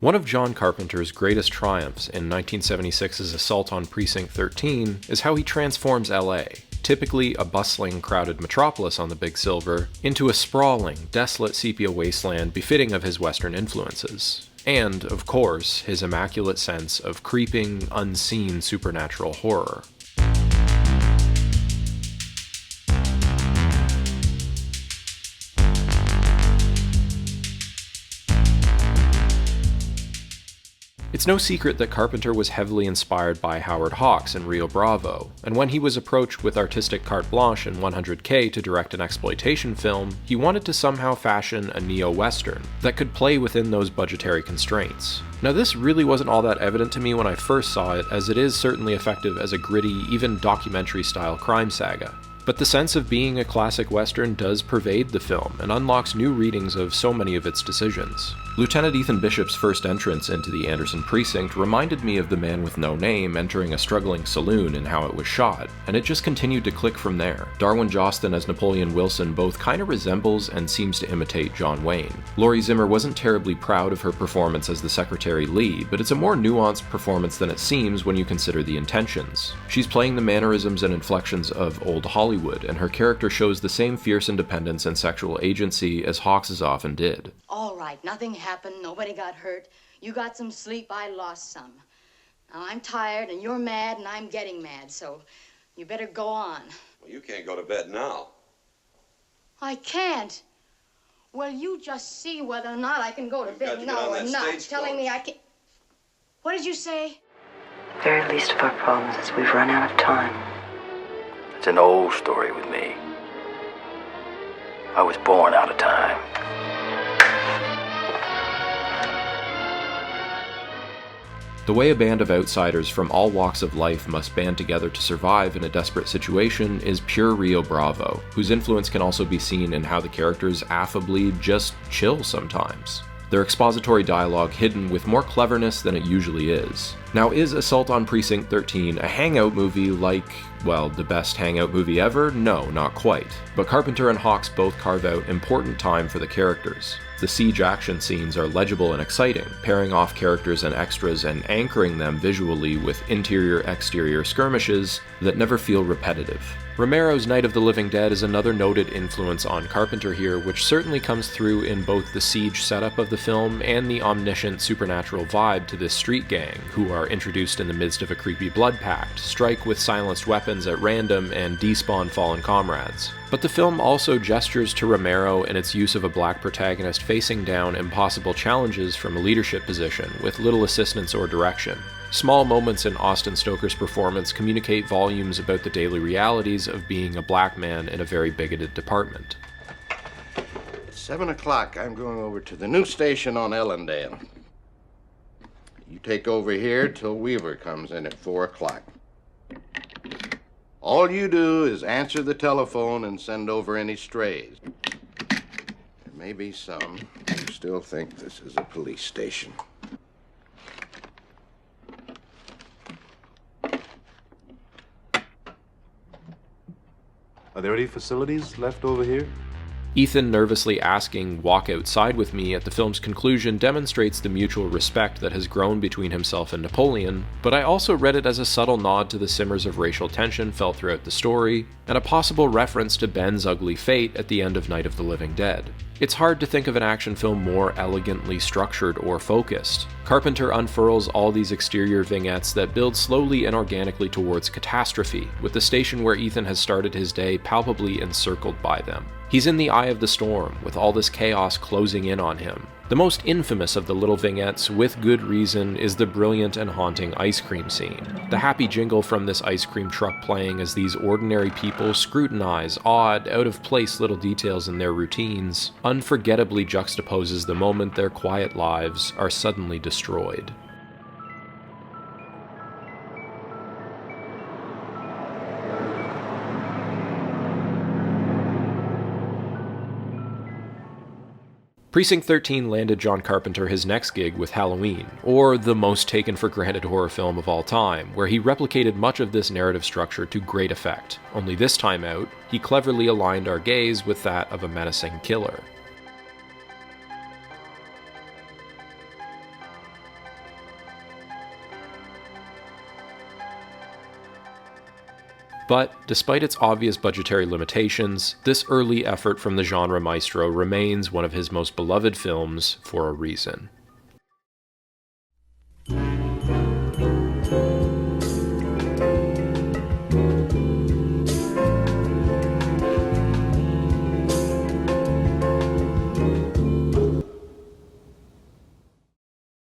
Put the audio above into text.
One of John Carpenter's greatest triumphs in 1976's assault on Precinct 13 is how he transforms LA, typically a bustling, crowded metropolis on the Big Silver, into a sprawling, desolate sepia wasteland befitting of his Western influences. And, of course, his immaculate sense of creeping, unseen supernatural horror. It's no secret that Carpenter was heavily inspired by Howard Hawks and Rio Bravo, and when he was approached with artistic carte blanche in 100K to direct an exploitation film, he wanted to somehow fashion a neo-western that could play within those budgetary constraints. Now, this really wasn't all that evident to me when I first saw it, as it is certainly effective as a gritty, even documentary-style crime saga. But the sense of being a classic western does pervade the film and unlocks new readings of so many of its decisions. Lieutenant Ethan Bishop's first entrance into the Anderson precinct reminded me of The Man with No Name entering a struggling saloon and how it was shot, and it just continued to click from there. Darwin Jostin as Napoleon Wilson both kinda resembles and seems to imitate John Wayne. Laurie Zimmer wasn't terribly proud of her performance as the Secretary Lee, but it's a more nuanced performance than it seems when you consider the intentions. She's playing the mannerisms and inflections of old Hollywood, and her character shows the same fierce independence and sexual agency as Hawks' often did. All right, nothing happened, nobody got hurt. You got some sleep, I lost some. Now I'm tired and you're mad and I'm getting mad, so you better go on. Well, you can't go to bed now. I can't. Well, you just see whether or not I can go to bed now or not. Telling me I can't. What did you say? The very least of our problems is we've run out of time. It's an old story with me. I was born out of time. The way a band of outsiders from all walks of life must band together to survive in a desperate situation is pure Rio Bravo, whose influence can also be seen in how the characters affably just chill sometimes. Their expository dialogue hidden with more cleverness than it usually is. Now, is Assault on Precinct 13 a hangout movie like, well, the best hangout movie ever? No, not quite. But Carpenter and Hawks both carve out important time for the characters. The siege action scenes are legible and exciting, pairing off characters and extras and anchoring them visually with interior-exterior skirmishes that never feel repetitive. Romero's Night of the Living Dead is another noted influence on Carpenter here, which certainly comes through in both the siege setup of the film and the omniscient supernatural vibe to this street gang, who are introduced in the midst of a creepy blood pact, strike with silenced weapons at random, and despawn fallen comrades. But the film also gestures to Romero in its use of a black protagonist facing down impossible challenges from a leadership position, with little assistance or direction. Small moments in Austin Stoker's performance communicate volumes about the daily realities of being a black man in a very bigoted department. At 7 o'clock, I'm going over to the new station on Ellendale. You take over here till Weaver comes in at 4 o'clock. All you do is answer the telephone and send over any strays. There may be some who still think this is a police station. Are there any facilities left over here? Ethan nervously asking "walk outside with me" at the film's conclusion demonstrates the mutual respect that has grown between himself and Napoleon, but I also read it as a subtle nod to the simmers of racial tension felt throughout the story, and a possible reference to Ben's ugly fate at the end of Night of the Living Dead. It's hard to think of an action film more elegantly structured or focused. Carpenter unfurls all these exterior vignettes that build slowly and organically towards catastrophe, with the station where Ethan has started his day palpably encircled by them. He's in the eye of the storm, with all this chaos closing in on him. The most infamous of the little vignettes, with good reason, is the brilliant and haunting ice cream scene. The happy jingle from this ice cream truck playing as these ordinary people scrutinize odd, out-of-place little details in their routines unforgettably juxtaposes the moment their quiet lives are suddenly destroyed. Precinct 13 landed John Carpenter his next gig with Halloween, or the most taken-for-granted horror film of all time, where he replicated much of this narrative structure to great effect. Only this time out, he cleverly aligned our gaze with that of a menacing killer. But despite its obvious budgetary limitations, this early effort from the genre maestro remains one of his most beloved films for a reason.